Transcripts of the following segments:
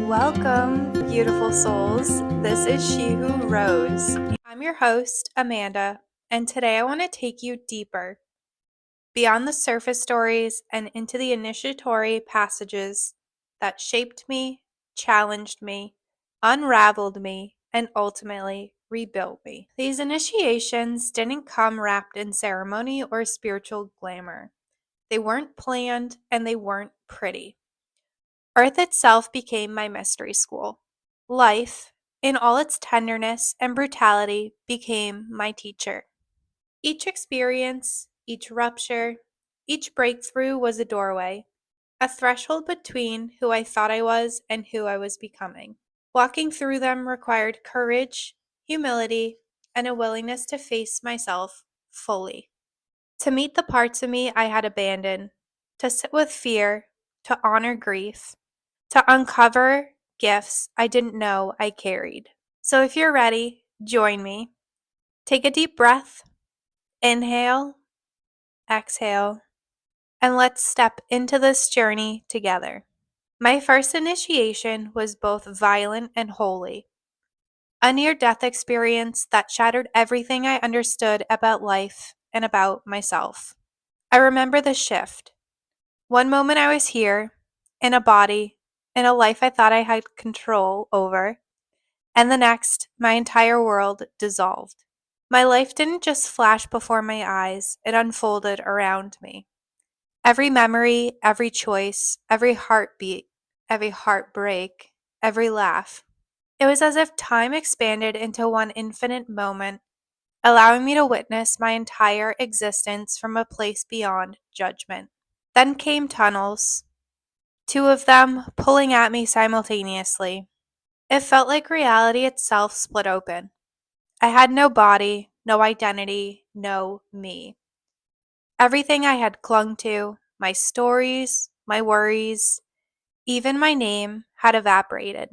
Welcome, beautiful souls. This is She Who Rose. I'm your host, Amanda, and today I want to take you deeper, beyond the surface stories and into the initiatory passages that shaped me, challenged me, unraveled me, and ultimately rebuilt me. These initiations didn't come wrapped in ceremony or spiritual glamour. They weren't planned and they weren't pretty. Earth itself became my mystery school. Life, in all its tenderness and brutality, became my teacher. Each experience, each rupture, each breakthrough was a doorway, a threshold between who I thought I was and who I was becoming. Walking through them required courage, humility, and a willingness to face myself fully. To meet the parts of me I had abandoned, to sit with fear, to honor grief, to uncover gifts I didn't know I carried. So if you're ready, join me. Take a deep breath, inhale, exhale, and let's step into this journey together. My first initiation was both violent and holy, a near-death experience that shattered everything I understood about life and about myself. I remember the shift. One moment I was here, in a body, in a life I thought I had control over, and the next, my entire world dissolved. My life didn't just flash before my eyes, it unfolded around me. Every memory, every choice, every heartbeat, every heartbreak, every laugh. It was as if time expanded into one infinite moment, allowing me to witness my entire existence from a place beyond judgment. Then came tunnels, two of them pulling at me simultaneously. It felt like reality itself split open. I had no body, no identity, no me. Everything I had clung to, my stories, my worries, even my name, had evaporated.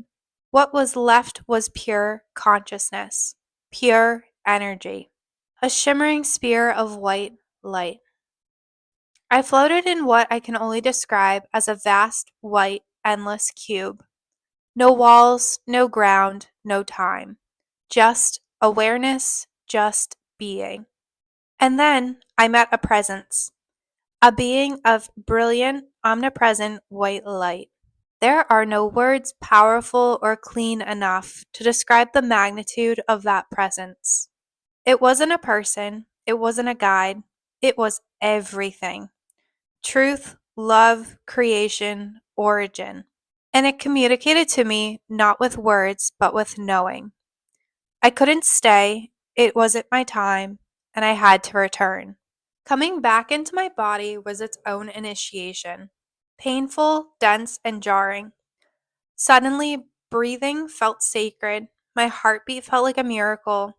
What was left was pure consciousness, pure energy, a shimmering spear of white light. I floated in what I can only describe as a vast, white, endless cube. No walls, no ground, no time. Just awareness, just being. And then I met a presence, a being of brilliant, omnipresent white light. There are no words powerful or clean enough to describe the magnitude of that presence. It wasn't a person, it wasn't a guide, it was everything. Truth, love, creation, origin. And it communicated to me not with words, but with knowing. I couldn't stay, it wasn't my time, and I had to return. Coming back into my body was its own initiation. Painful, dense, and jarring. Suddenly, breathing felt sacred, my heartbeat felt like a miracle,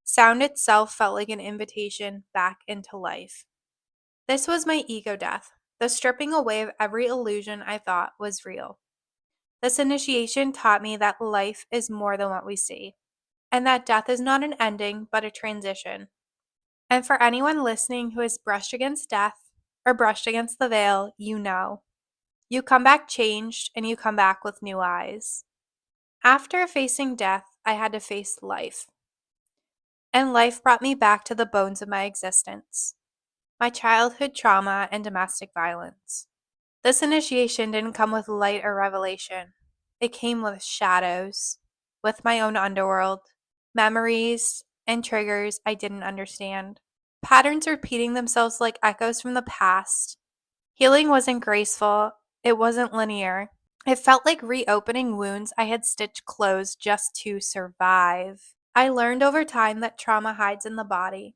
sound itself felt like an invitation back into life. This was my ego death, the stripping away of every illusion I thought was real. This initiation taught me that life is more than what we see, and that death is not an ending, but a transition. And for anyone listening who has brushed against death or brushed against the veil, you know. You come back changed, and you come back with new eyes. After facing death, I had to face life. And life brought me back to the bones of my existence, my childhood trauma and domestic violence. This initiation didn't come with light or revelation. It came with shadows, with my own underworld, memories, and triggers I didn't understand. Patterns repeating themselves like echoes from the past. Healing wasn't graceful, it wasn't linear. It felt like reopening wounds I had stitched closed just to survive. I learned over time that trauma hides in the body,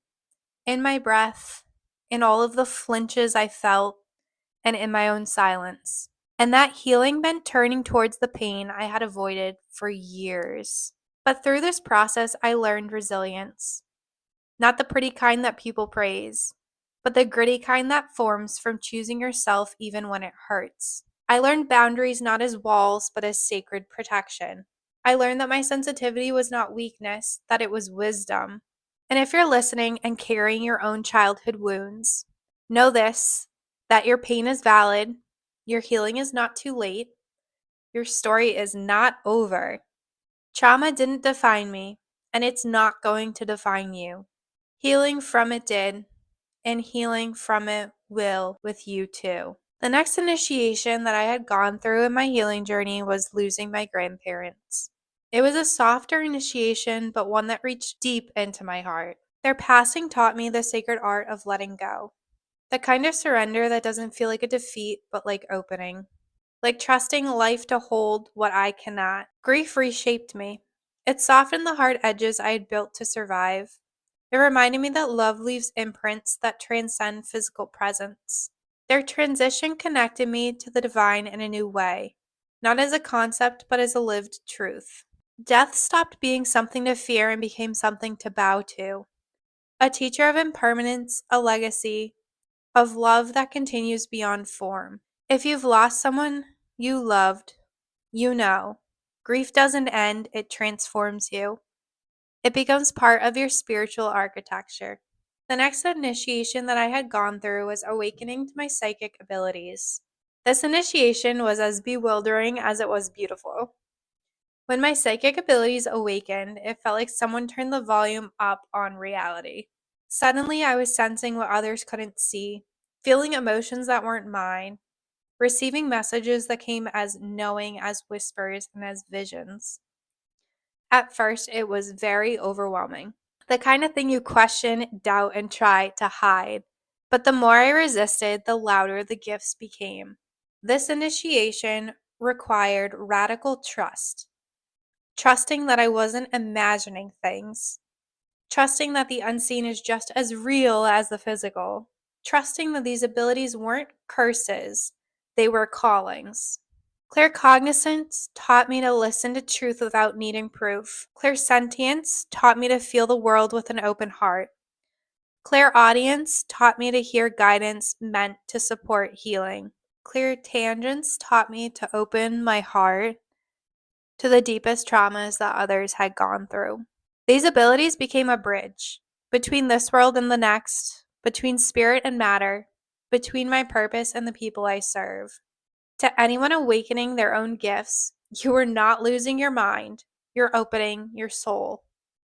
in my breath, in all of the flinches I felt, and in my own silence. And that healing meant turning towards the pain I had avoided for years. But through this process, I learned resilience. Not the pretty kind that people praise, but the gritty kind that forms from choosing yourself even when it hurts. I learned boundaries not as walls, but as sacred protection. I learned that my sensitivity was not weakness, that it was wisdom. And if you're listening and carrying your own childhood wounds, know this, that your pain is valid, your healing is not too late, Your story is not over. Trauma didn't define me, and it's not going to define you. Healing from it did, and healing from it will with you too. The next initiation that I had gone through in my healing journey was losing my grandparents. It was a softer initiation, but one that reached deep into my heart. Their passing taught me the sacred art of letting go. The kind of surrender that doesn't feel like a defeat, but like opening. Like trusting life to hold what I cannot. Grief reshaped me. It softened the hard edges I had built to survive. It reminded me that love leaves imprints that transcend physical presence. Their transition connected me to the divine in a new way, not as a concept, but as a lived truth. Death stopped being something to fear and became something to bow to. A teacher of impermanence, a legacy of love that continues beyond form. If you've lost someone you loved, you know, grief doesn't end, it transforms you. It becomes part of your spiritual architecture. The next initiation that I had gone through was awakening to my psychic abilities. This initiation was as bewildering as it was beautiful. When my psychic abilities awakened, it felt like someone turned the volume up on reality. Suddenly, I was sensing what others couldn't see, feeling emotions that weren't mine, receiving messages that came as knowing, as whispers, and as visions. At first, it was very overwhelming. The kind of thing you question, doubt, and try to hide. But the more I resisted, the louder the gifts became. This initiation required radical trust. Trusting that I wasn't imagining things. Trusting that the unseen is just as real as the physical. Trusting that these abilities weren't curses, they were callings. Claircognizance taught me to listen to truth without needing proof. Clairsentience taught me to feel the world with an open heart. Clairaudience taught me to hear guidance meant to support healing. Clairtangence taught me to open my heart to the deepest traumas that others had gone through. These abilities became a bridge between this world and the next, between spirit and matter, between my purpose and the people I serve. To anyone awakening their own gifts, you are not losing your mind, you're opening your soul.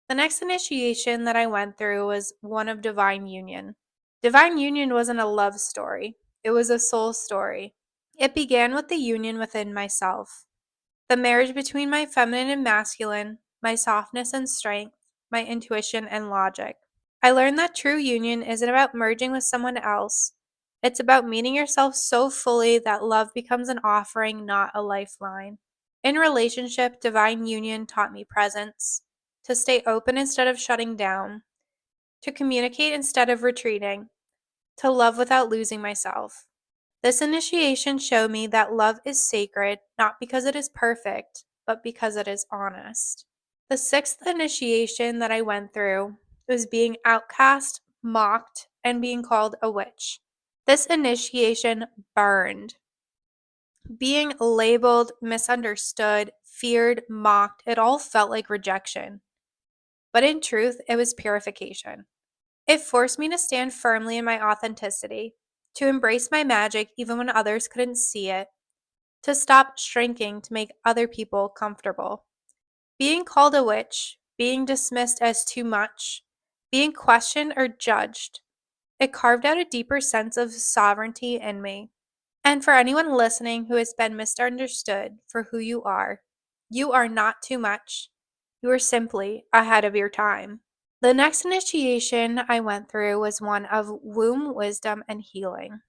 The next initiation that I went through was one of divine union. Divine union wasn't a love story, it was a soul story. It began with the union within myself. The marriage between my feminine and masculine, my softness and strength, my intuition and logic. I learned that true union isn't about merging with someone else. It's about meeting yourself so fully that love becomes an offering, not a lifeline. In relationship, divine union taught me presence, to stay open instead of shutting down, to communicate instead of retreating, to love without losing myself. This initiation showed me that love is sacred, not because it is perfect, but because it is honest. The sixth initiation that I went through was being outcast, mocked, and being called a witch. This initiation burned. Being labeled, misunderstood, feared, mocked, it all felt like rejection. But in truth, it was purification. It forced me to stand firmly in my authenticity, to embrace my magic even when others couldn't see it, to stop shrinking to make other people comfortable. Being called a witch, being dismissed as too much, being questioned or judged, it carved out a deeper sense of sovereignty in me. And for anyone listening who has been misunderstood for who you are not too much. You are simply ahead of your time. The next initiation I went through was one of womb wisdom and healing.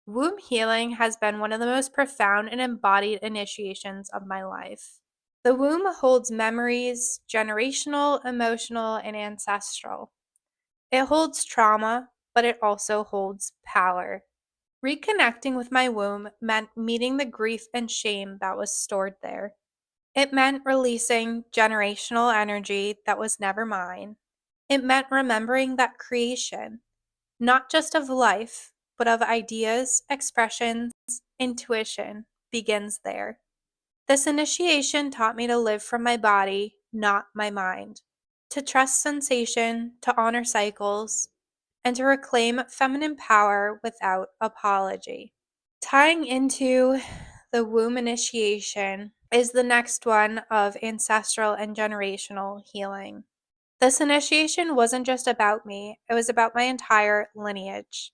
Womb healing has been one of the most profound and embodied initiations of my life. The womb holds memories, generational, emotional, and ancestral. It holds trauma, but it also holds power. Reconnecting with my womb meant meeting the grief and shame that was stored there. It meant releasing generational energy that was never mine. It meant remembering that creation, not just of life, but of ideas, expressions, intuition, begins there. This initiation taught me to live from my body, not my mind, to trust sensation, to honor cycles, and to reclaim feminine power without apology. Tying into the womb initiation, is the next one of ancestral and generational healing. This initiation wasn't just about me, it was about my entire lineage.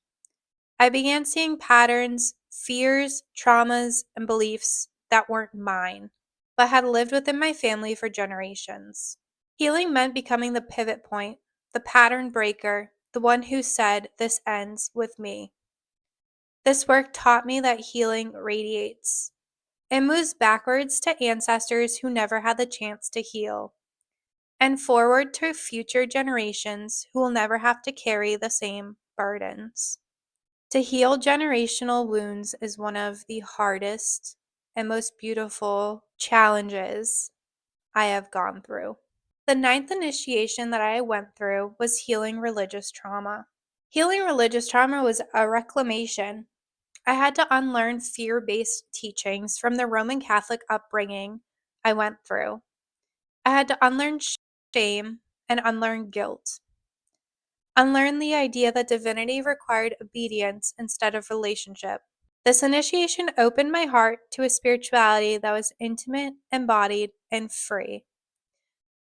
I began seeing patterns, fears, traumas, and beliefs that weren't mine, but had lived within my family for generations. Healing meant becoming the pivot point, the pattern breaker, the one who said, "This ends with me." This work taught me that healing radiates. It moves backwards to ancestors who never had the chance to heal, and forward to future generations who will never have to carry the same burdens. To heal generational wounds is one of the hardest and most beautiful challenges I have gone through. The ninth initiation that I went through was healing religious trauma. Healing religious trauma was a reclamation. I had to unlearn fear-based teachings from the Roman Catholic upbringing I went through. I had to unlearn shame and unlearn guilt. Unlearn the idea that divinity required obedience instead of relationship. This initiation opened my heart to a spirituality that was intimate, embodied, and free.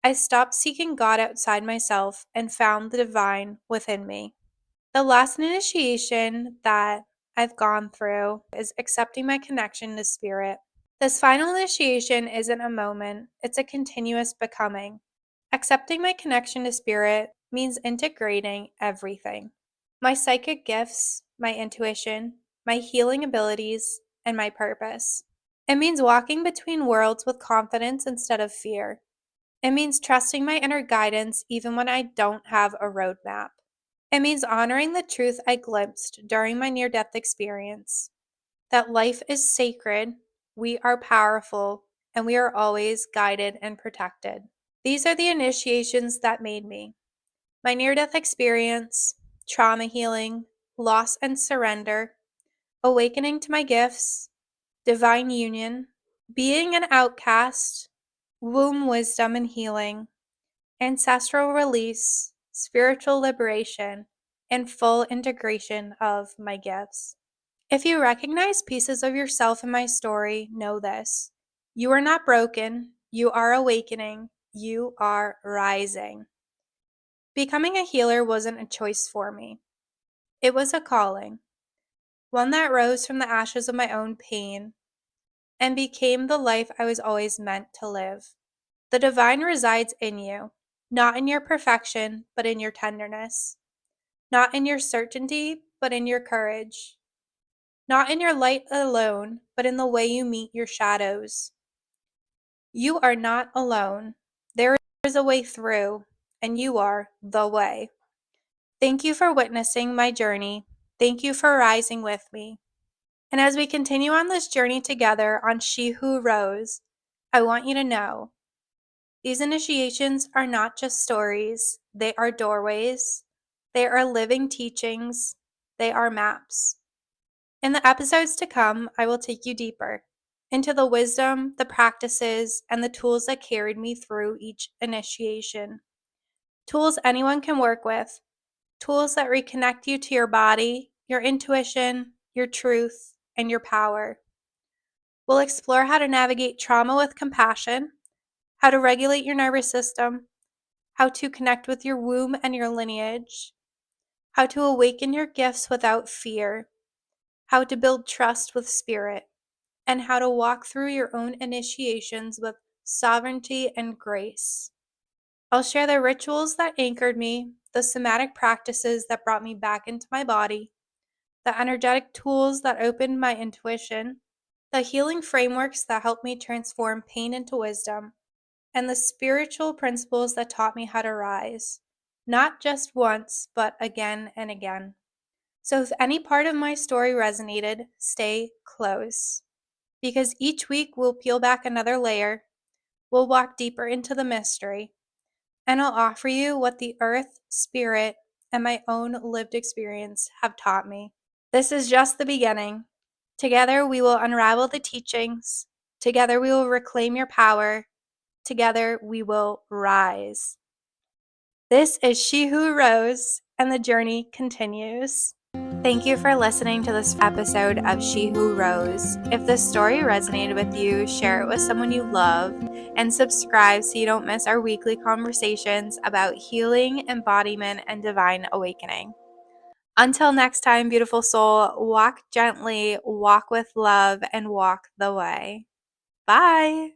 I stopped seeking God outside myself and found the divine within me. The last initiation that I've gone through is accepting my connection to spirit. This final initiation isn't a moment, it's a continuous becoming. Accepting my connection to spirit means integrating everything: my psychic gifts, my intuition, my healing abilities, and my purpose. It means walking between worlds with confidence instead of fear. It means trusting my inner guidance even when I don't have a roadmap. It means honoring the truth I glimpsed during my near-death experience, that life is sacred, we are powerful, and we are always guided and protected. These are the initiations that made me: my near-death experience, trauma healing, loss and surrender, awakening to my gifts, divine union, being an outcast, womb wisdom and healing, ancestral release, spiritual liberation, and full integration of my gifts. If you recognize pieces of yourself in my story, know this: you are not broken, you are awakening, you are rising. Becoming a healer wasn't a choice for me. It was a calling, one that rose from the ashes of my own pain and became the life I was always meant to live. The divine resides in you, not in your perfection, but in your tenderness, not in your certainty, but in your courage, not in your light alone, but in the way you meet your shadows. You are not alone. There is a way through, and you are the way. Thank you for witnessing my journey. Thank you for rising with me. And as we continue on this journey together on She Who Rose, I want you to know these initiations are not just stories, they are doorways, they are living teachings, they are maps. In the episodes to come, I will take you deeper into the wisdom, the practices, and the tools that carried me through each initiation. Tools anyone can work with, tools that reconnect you to your body, your intuition, your truth, and your power. We'll explore how to navigate trauma with compassion, how to regulate your nervous system, how to connect with your womb and your lineage, how to awaken your gifts without fear, how to build trust with spirit, and how to walk through your own initiations with sovereignty and grace. I'll share the rituals that anchored me, the somatic practices that brought me back into my body, the energetic tools that opened my intuition, the healing frameworks that helped me transform pain into wisdom, and the spiritual principles that taught me how to rise, not just once, but again and again. So if any part of my story resonated, stay close, because each week we'll peel back another layer, we'll walk deeper into the mystery, and I'll offer you what the earth, spirit, and my own lived experience have taught me. This is just the beginning. Together we will unravel the teachings. Together we will reclaim your power. Together we will rise. This is She Who Rose, and the journey continues. Thank you for listening to this episode of She Who Rose. If this story resonated with you, share it with someone you love and subscribe so you don't miss our weekly conversations about healing, embodiment, and divine awakening. Until next time, beautiful soul, walk gently, walk with love, and walk the way. Bye.